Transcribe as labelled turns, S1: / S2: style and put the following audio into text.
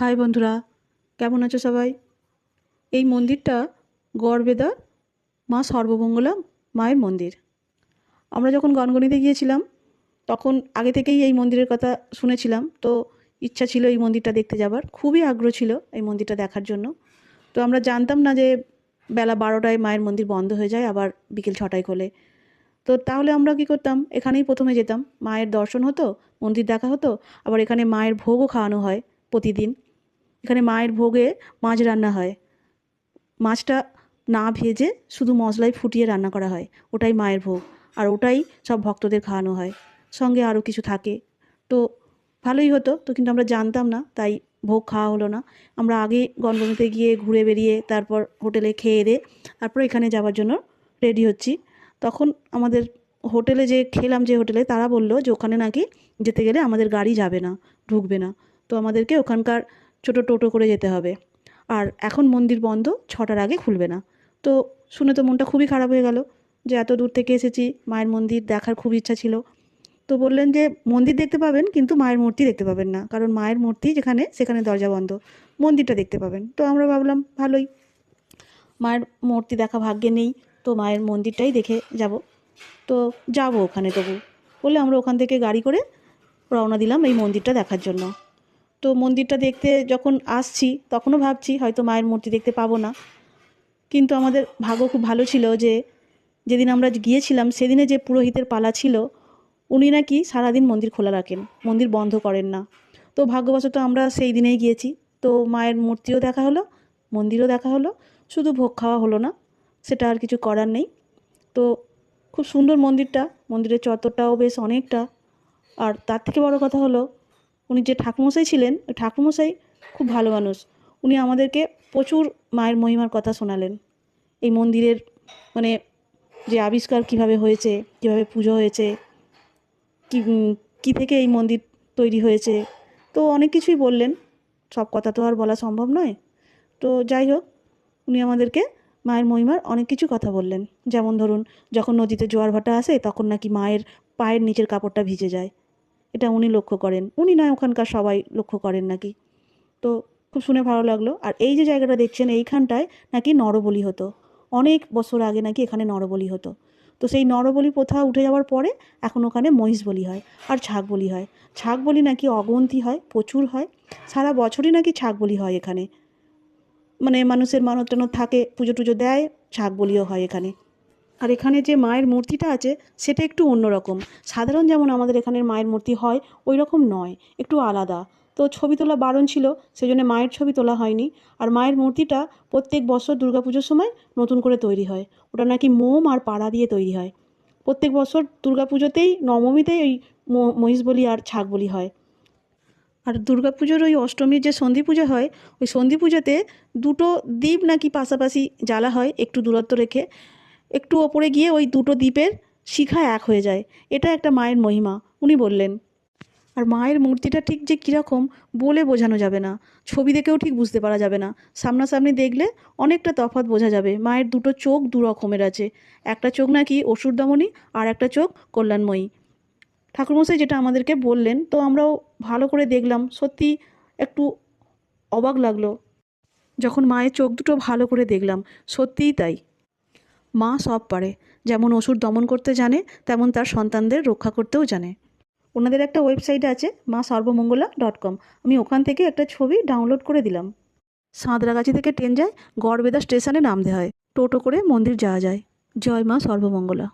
S1: High বন্ধুরা, কেমন আছো সবাই? এই মন্দিরটা গড়বেতা মা সর্বমঙ্গলা মায়ের মন্দির। আমরা যখন গনগনিতে গিয়েছিলাম তখন আগে থেকেই এই মন্দিরের কথা শুনেছিলাম, তো ইচ্ছা ছিল এই মন্দিরটা দেখতে যাবার, খুবই আগ্রহ ছিল এই মন্দিরটা দেখার জন্য। তো আমরা জানতাম না যে বেলা 12টায় মায়ের মন্দির বন্ধ হয়ে যায়, আবার বিকেল 6টায় খোলে। তো তাহলে আমরা কী করতাম, এখানেই প্রথমে যেতাম, মায়ের দর্শন হতো, মন্দির দেখা হতো, আবার এখানে মায়ের ভোগও খাওয়ানো হয় প্রতিদিন। এখানে মায়ের ভোগে মাছ রান্না হয়, মাছটা না ভেজে শুধু মশলায় ফুটিয়ে রান্না করা হয়, ওটাই মায়ের ভোগ, আর ওটাই সব ভক্তদের খাওয়ানো হয়। সঙ্গে আরও কিছু থাকে, তো ভালোই হতো। তো কিন্তু আমরা জানতাম না, তাই ভোগ খাওয়া হলো না। আমরা আগে গনগনিতে গিয়ে ঘুরে বেরিয়ে তারপর হোটেলে খেয়ে দিয়ে তারপর এখানে যাওয়ার জন্য রেডি হচ্ছি। তখন আমাদের হোটেলে যে খেলাম, যে হোটেলে, তারা বললো যে ওখানে নাকি যেতে গেলে আমাদের গাড়ি যাবে না, ঢুকবে না। তো আমাদেরকে ওখানকার ছোটো টোটো করে যেতে হবে, আর এখন মন্দির বন্ধ, 6টার আগে খুলবে না। তো শুনে তো মনটা খুবই খারাপ হয়ে গেল, যে এত দূর থেকে এসেছি, মায়ের মন্দির দেখার খুব ইচ্ছা ছিল। তো বললেন যে মন্দির দেখতে পাবেন কিন্তু মায়ের মূর্তি দেখতে পাবেন না, কারণ মায়ের মূর্তি যেখানে সেখানে দরজা বন্ধ, মন্দিরটা দেখতে পাবেন। তো আমরা ভাবলাম ভালোই, মায়ের মূর্তি দেখা ভাগ্যে নেই, তো মায়ের মন্দিরটাই দেখে যাব। তো যাব ওখানে তবু বলে আমরা ওখান থেকে গাড়ি করে রওনা দিলাম এই মন্দিরটা দেখার জন্য। তো মন্দিরটা দেখতে যখন আসছি তখনও ভাবছি হয়তো মায়ের মূর্তি দেখতে পাবো না, কিন্তু আমাদের ভাগ্য খুব ভালো ছিল যে যেদিন আমরা গিয়েছিলাম সেদিনে যে পুরোহিতের পালা ছিল, উনি নাকি সারাদিন মন্দির খোলা রাখেন, মন্দির বন্ধ করেন না। তো ভাগ্যবশত আমরা সেই দিনেই গিয়েছি, তো মায়ের মূর্তিও দেখা হলো, মন্দিরও দেখা হলো, শুধু ভোগ খাওয়া হলো না, সেটা আর কিছু করার নেই। তো খুব সুন্দর মন্দিরটা, মন্দিরের চত্বরটাও বেশ অনেকটা। আর তার থেকে বড় কথা হলো, উনি যে ঠাকুরমশাই ছিলেন, ওই ঠাকুরমশাই খুব ভালো মানুষ। উনি আমাদেরকে প্রচুর মায়ের মহিমার কথা শোনালেন। এই মন্দিরের মানে যে আবিষ্কার কিভাবে হয়েছে, কিভাবে পুজো হয়েছে, কি কী থেকে এই মন্দির তৈরি হয়েছে, তো অনেক কিছুই বললেন। সব কথা তো আর বলা সম্ভব নয়। তো যাই হোক, উনি আমাদেরকে মায়ের মহিমার অনেক কিছু কথা বললেন। যেমন ধরুন, যখন নদীতে জোয়ার ভাটা আসে তখন নাকি মায়ের পায়ের নিচের কাপড়টা ভিজে যায়, এটা উনি লক্ষ্য করেন। উনি নয়, ওখানকার সবাই লক্ষ্য করেন নাকি। তো খুব শুনে ভালো লাগলো। আর এই যে জায়গাটা দেখছেন, এইখানটায় নাকি নরবলি হতো, অনেক বছর আগে নাকি এখানে নরবলি হতো। তো সেই নরবলি প্রথা উঠে যাওয়ার পরে এখন ওখানে মহিষ বলি হয় আর ছাগ বলি হয়। ছাগ বলি নাকি অগুন্তি হয়, প্রচুর হয়, সারা বছরই নাকি ছাগ বলি হয় এখানে। মানে মানুষের মানত টানত থাকে, পুজো টুজো দেয়, ছাগ বলিও হয় এখানে। আর এখানে যে মায়ের মূর্তিটা আছে সেটা একটু অন্যরকম। সাধারণ যেমন আমাদের এখানের মায়ের মূর্তি হয় ওই রকম নয়, একটু আলাদা। তো ছবি তোলা বারণ ছিল, সেজন্য মায়ের ছবি তোলা হয়নি। আর মায়ের মূর্তিটা প্রত্যেক বছর দুর্গাপুজোর সময় নতুন করে তৈরি হয়। ওটা নাকি মোম আর পাড়া দিয়ে তৈরি হয়। প্রত্যেক বছর দুর্গাপুজোতেই নবমীতেই ওই মহিষ বলি আর ছাগ বলি হয়। আর দুর্গাপুজোর ওই অষ্টমীর যে সন্ধি পুজো হয়, ওই সন্ধি পুজোতে দুটো দ্বীপ নাকি পাশাপাশি জ্বালা হয়, একটু দূরত্ব রেখে। একটু ওপরে গিয়ে ওই দুটো দ্বীপের শিখা এক হয়ে যায়, এটা একটা মায়ের মহিমা উনি বললেন। আর মায়ের মূর্তিটা ঠিক যে কীরকম বলে বোঝানো যাবে না, ছবি দেখেও ঠিক বুঝতে পারা যাবে না, সামনাসামনি দেখলে অনেকটা তফাৎ বোঝা যাবে। মায়ের দুটো চোখ দু রকমের আছে, একটা চোখ নাকি অসুর দমনী আর একটা চোখ কল্যাণময়ী। ঠাকুরমশাই যেটা আমাদেরকে বললেন, তো আমরাও ভালো করে দেখলাম, সত্যি একটু অবাক লাগলো যখন মায়ের চোখ দুটো ভালো করে দেখলাম। সত্যিই তাই, মা সব পারে, যেমন অসুর দমন করতে জানে তেমন তার সন্তানদের রক্ষা করতেও জানে। ওনাদের একটা ওয়েবসাইট আছে masarvamongala.com, আমি ওখান থেকে একটা ছবি ডাউনলোড করে দিলাম। সাঁতরাগাছি থেকে ট্রেন যায়, গড়বেতা স্টেশনে নামতে হয়, টোটো করে মন্দির যাওয়া যায়। জয় মা সর্বমঙ্গলা।